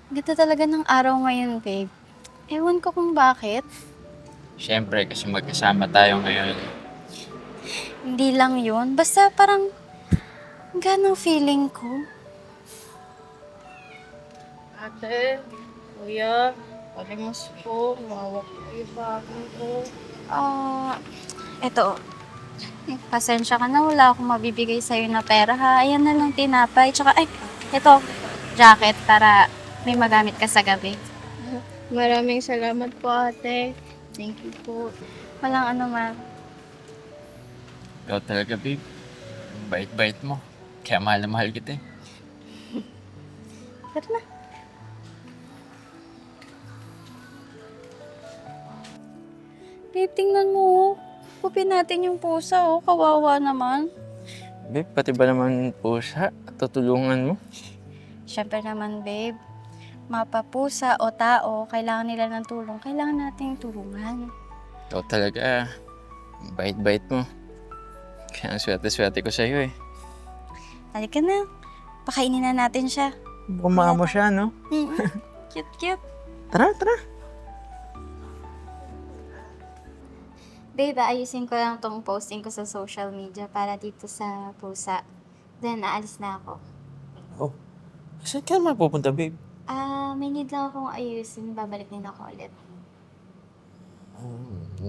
Ganda talaga ng araw ngayon, babe. Ewan ko kung bakit. Siyempre, kasi magkasama tayo ngayon. Hindi lang yun. Basta parang ganong feeling ko. Ate, kuya, palimos po, mawak po yung bagong ko. Eto. Pasensya ka na. Wala akong mabibigay sa'yo na pera, ha? Ayan na lang tinapay. Tsaka, eto, jacket para may magamit ka sa gabi. Maraming salamat po, ate. Thank you po. Walang ano, ma. Ikaw talaga, babe. Ang bait-bait mo. Kaya mahal na mahal kita eh. Tara na. Babe, tingnan mo. Kupin natin yung pusa, oh. Kawawa naman. Babe, pati ba naman pusa? Tutulungan mo? Siyempre naman, babe. Mapapusa o tao, kailangan nila ng tulong. Kailangan nating tulungan. Ikaw talaga. Ang bait-bait mo. Kaya ang swerte-swerte ko sa'yo eh. Halika na. Pakainin na natin siya. Bumama mo siya, no? Cute. Tara, tara. Babe, ayusin ko lang tong posting ko sa social media para dito sa pusa. Then, aalis na ako. Oh, saan ka naman pupunta, babe? May need lang akong ayusin. Babalik din ako ulit.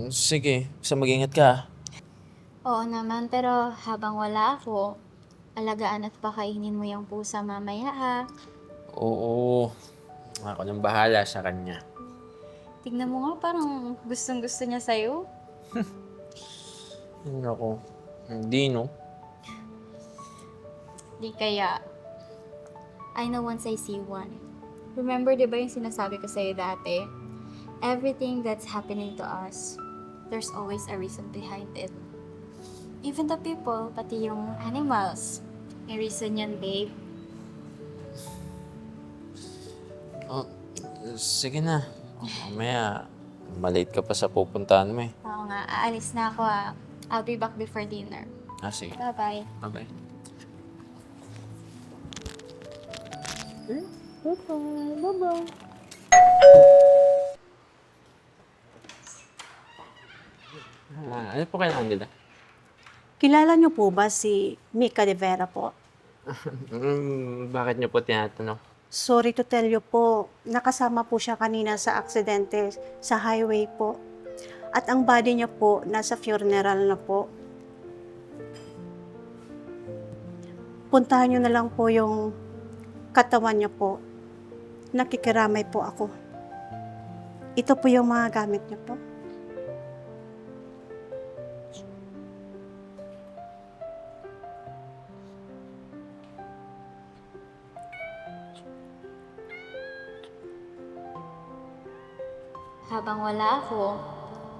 Sige, basta mag-ingat ka. Oo naman, pero habang wala ako, alagaan at pakainin mo yung pusa mamaya, ha? Oo. Ako nang bahala sa kanya. Tignan mo nga, parang gustong-gusto niya sa'yo. Ako. Hindi, no? Di kaya, I know once I see one. Remember, di ba yung sinasabi ko sa'yo dati? Everything that's happening to us, there's always a reason behind it. Even the people, pati yung animals. May reason yan, babe. Oh, sige na. Mamaya, malate ka pa sa pupuntahan mo eh. Oo nga, aalis na ako, ah. I'll be back before dinner. Sige. Bye-bye. Bye-bye. Bye-bye. Ano po kailangan nila? Kilala niyo po ba si Mika de Vera po? Bakit niyo po tinatanong? Sorry to tell you po, nakasama po siya kanina sa aksidente sa highway po. At ang body niya po, nasa funeral na po. Puntahan niyo na lang po yung katawan niya po. Nakikiramay po ako. Ito po yung mga gamit niya po. Habang wala ako,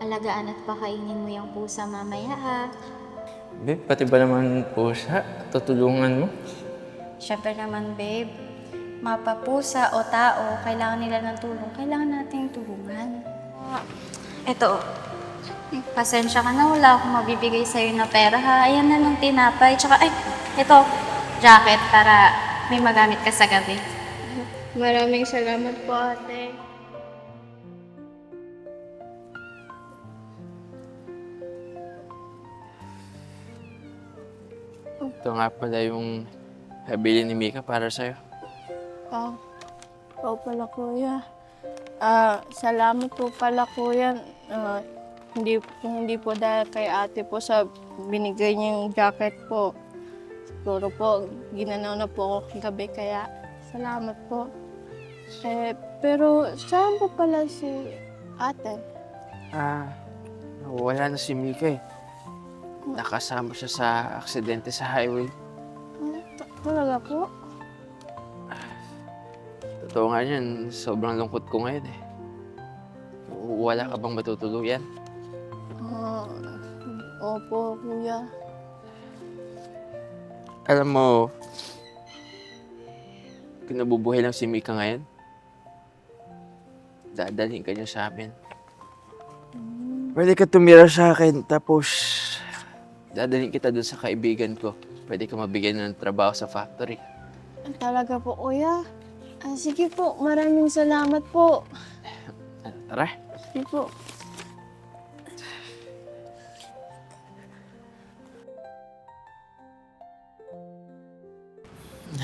alagaan at pakainin mo yung pusa mamaya, ha? Babe, pati ba naman pusa? Tutulungan mo? Siyempre naman, babe. Mapapusa o tao, kailangan nila ng tulong. Kailangan nating tulungan. Eto, pasensya ka na. Wala akong mabibigay sa'yo na pera, ha? Ayan na lang tinapay. Tsaka, eto, jacket para may magamit ka sa gabi. Maraming salamat po, ate. Ito nga pala yung habili ni Mika para sa'yo. Ikaw pala, kuya. Salamat po pala, kuya. Hindi po dahil kay ate po sa binigay niya yung jacket po. Siguro po, ginanaw na po ako gabi, kaya salamat po. Pero saan po pala si ate? Wala na si Mika eh. Nakasama siya sa aksidente sa highway. Talaga po? Totoo nga yan, sobrang lungkot ko ngayon eh. Wala ka bang matutuluyan? Opo, kuya. Alam mo, kung nabubuhay lang si Mika ngayon, dadalhin ka niya sa amin. Pwede ka tumira sa akin, tapos dadalhin kita dun sa kaibigan ko. Pwede ka mabigyan ng trabaho sa factory. Talaga po, kuya. Sige po, maraming salamat po. Tara. Sige po.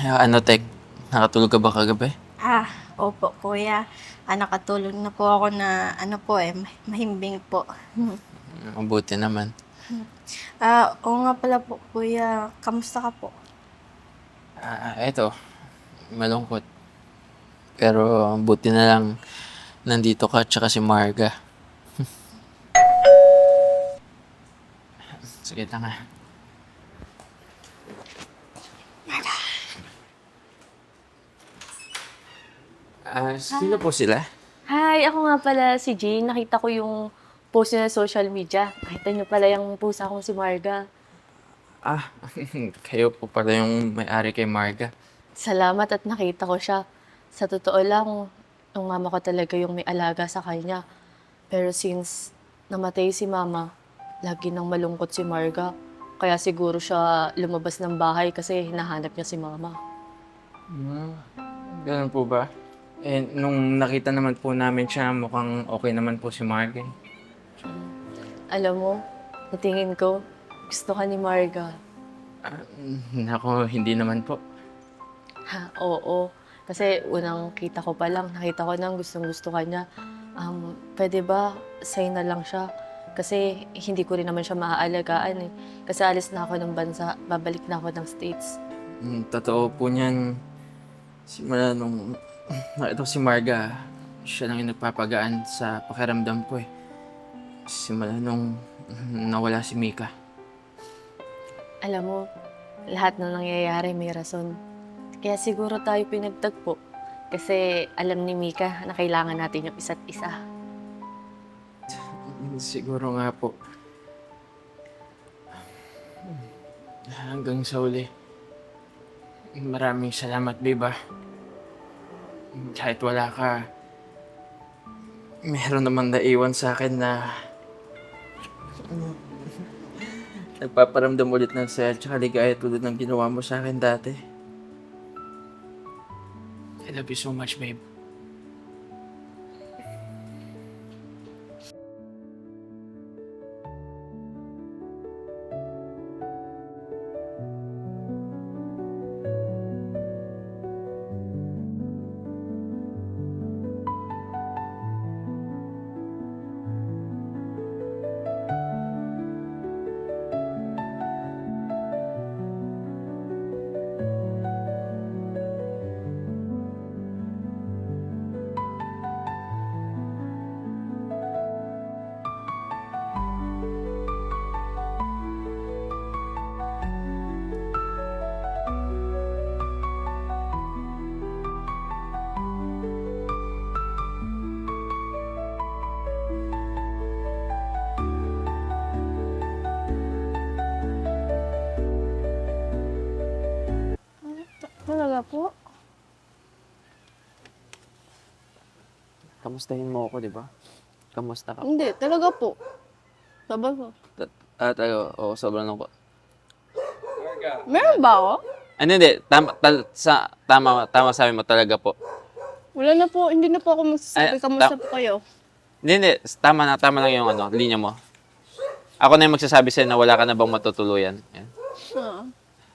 Ano, Tek? Nakatulog ka ba kagabi? Opo, kuya. Nakatulog na po ako na mahimbing po. Mabuti naman. Oo nga pala po, kuya. Kamusta ka po? Eto. Malungkot. Pero buti na lang nandito ka tsaka si Marga. Sige na nga. Sino po sila? Hi, ako nga pala si Jane. Nakita ko yung post niyo sa social media. Nakita niyo pala yung pusa kong si Marga. Kayo po pala yung may-ari kay Marga. Salamat at nakita ko siya. Sa totoo lang, ang mama ko talaga yung may alaga sa kanya. Pero since namatay si mama, lagi nang malungkot si Marga. Kaya siguro siya lumabas ng bahay kasi hinahanap niya si mama. Ganun po ba? Nung nakita naman po namin siya, mukhang okay naman po si Marga. Alam mo, natingin ko, gusto ka ni Marga. Nako, hindi naman po. Oo. Kasi unang kita ko pa lang, nakita ko nang gustong-gusto ka niya. Pwede ba sa'yo na lang siya? Kasi hindi ko rin naman siya maaalagaan eh. Kasi alis na ako ng bansa, babalik na ako ng States. Totoo po niyan. Simula nung nakita ko si Marga, siya lang yung nagpapagaan sa pakiramdam ko eh. Simula nung nawala si Mika. Alam mo, lahat na nangyayari may rason. Kaya siguro tayo pinagtagpo. Kasi alam ni Mika na kailangan natin yung isa't isa. Siguro nga po. Hanggang sa uli. Maraming salamat, babe ah. Kahit wala ka, meron naman naiwan sa akin na nagpaparamdam ulit ng saya at saka ligaya tulad ng ginawa mo sa akin dati. I love you so much, babe. Talaga po? Kamustahin mo ako, di ba? Kamusta ka? Hindi, talaga po. Sabi ko. Tayo, oo, sobrang lungkot. Meron ba ako? Hindi. Tama sabi mo talaga po. Wala na po, hindi na po ako magsasabi. Ay, Kamusta po kayo? Hindi. Tama lang yung linya mo. Ako na yung magsasabi sa'yo na wala ka na bang matutuluyan. Yan.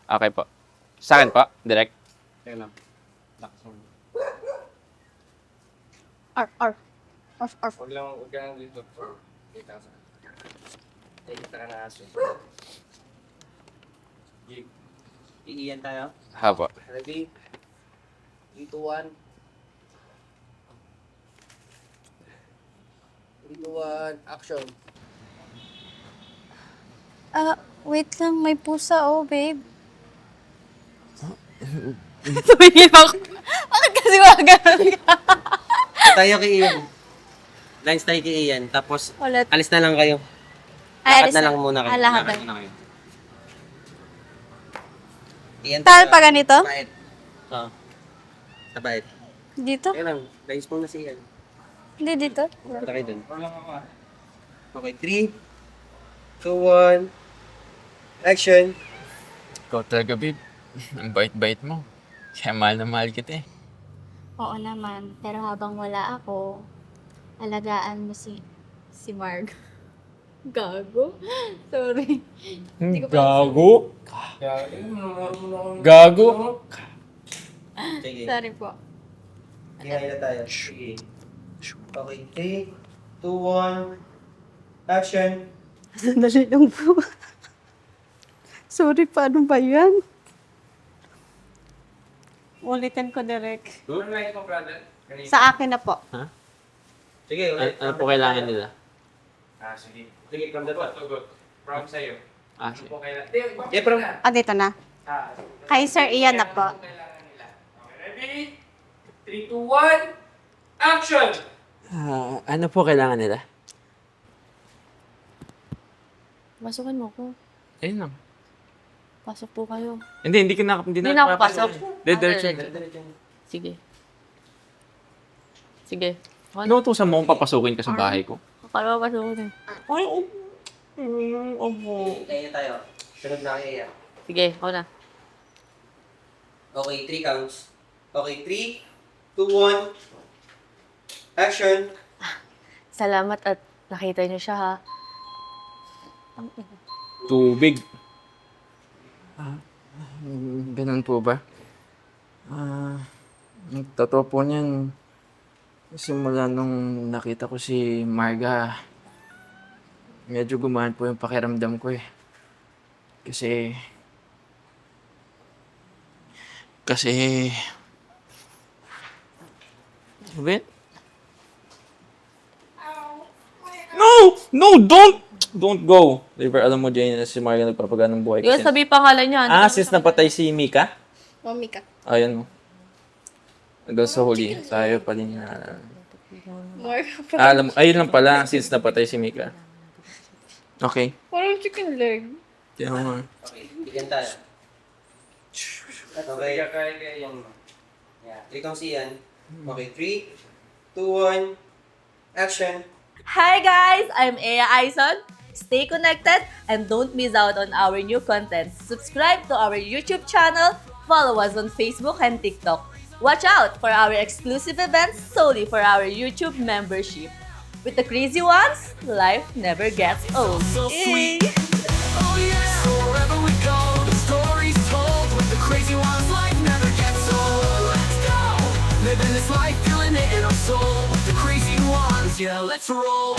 Okay po. Sa akin po, direct. Arf. Huwag ka lang dito. Kita ka na aso. Iiyan tayo. Hapa. Ready? 3, 2, 1. 3, 2, 1. Action. Wait lang, may pusa babe. Tumingin ako. Bakit kasi magaganon ka? Tayo kay Ian. Lines tayo kay Ian. Tapos, Ulit. alis na lang kayo. Ay, Lakad na lang muna kayo. Lakad Lakad muna kayo. Ian, Tal pa ganito? Bait. Oo. Sabait. Dito? Kaya lang, lines muna si Ian. Hindi dito. Punta kayo dun. Okay, 3, 2, 1. Action. Ikaw talaga, babe. Ang bait-bait mo. Kaya mahal na mahal kita eh. Oo naman, pero habang wala ako, alagaan mo si Marg. Gago? Sorry. Hindi ko pa Gago? Gago? Sige. Sorry po. Hingayin na tayo. Sige. Okay, 3, 2, 1. Action! Sandali lang po. Sorry, paano ba yan? Ulitin ko direct. Sa akin na po. Sige, ulit. Ano po kailangan nila? Sige. Sige, from the top. From sa'yo. Sige. Yeah, from... Dito na. Kay Sir Ian na po. Ready? 3, 2, 1, action! Ano po kailangan nila? Pasukin mo ko. Ayun lang. Pasok po kayo. Hindi na ako pasok. Diretso. Sige. Sige. Inuutosan mo kung papasukin ka sa bahay ko. Para mapasukin eh. Ay, opo. Hingayin na tayo. Sunod na kayo. Sige, ako na. Okay, 3 counts. Okay, 3, 2, 1. Action! Salamat at nakita niyo siya ha. Tubig. Ganun po ba? Totoo po niyan. Simula nung nakita ko si Marga, medyo gumaan po yung pakiramdam ko eh. Kasi... Wait. No! No! Don't go! River, alam mo, Jane, na si Marga nagpapagaan ng buhay. Yung Kasi... sabi pangalan niya. since napatay si Mika? Oh, Mika. Ayun mo. Doon sa huli, tayo pa rin na... More ayun lang pala, since napatay si Mika. Okay. parang chicken leg. Kaya nga. Okay, bigyan tayo. Okay. Yeah. 3 counts Ian. Okay, 3, 2, 1. Action! Hi guys, I'm Ea Aison. Stay connected and don't miss out on our new content. Subscribe to our YouTube channel, follow us on Facebook and TikTok. Watch out for our exclusive events solely for our YouTube membership. With the crazy ones, life never gets old. Yay! Oh yeah, so wherever we go, the story's told. With the crazy ones, life never gets old. Let's go, living this life, feeling it in our soul. With the crazy ones, yeah, let's roll.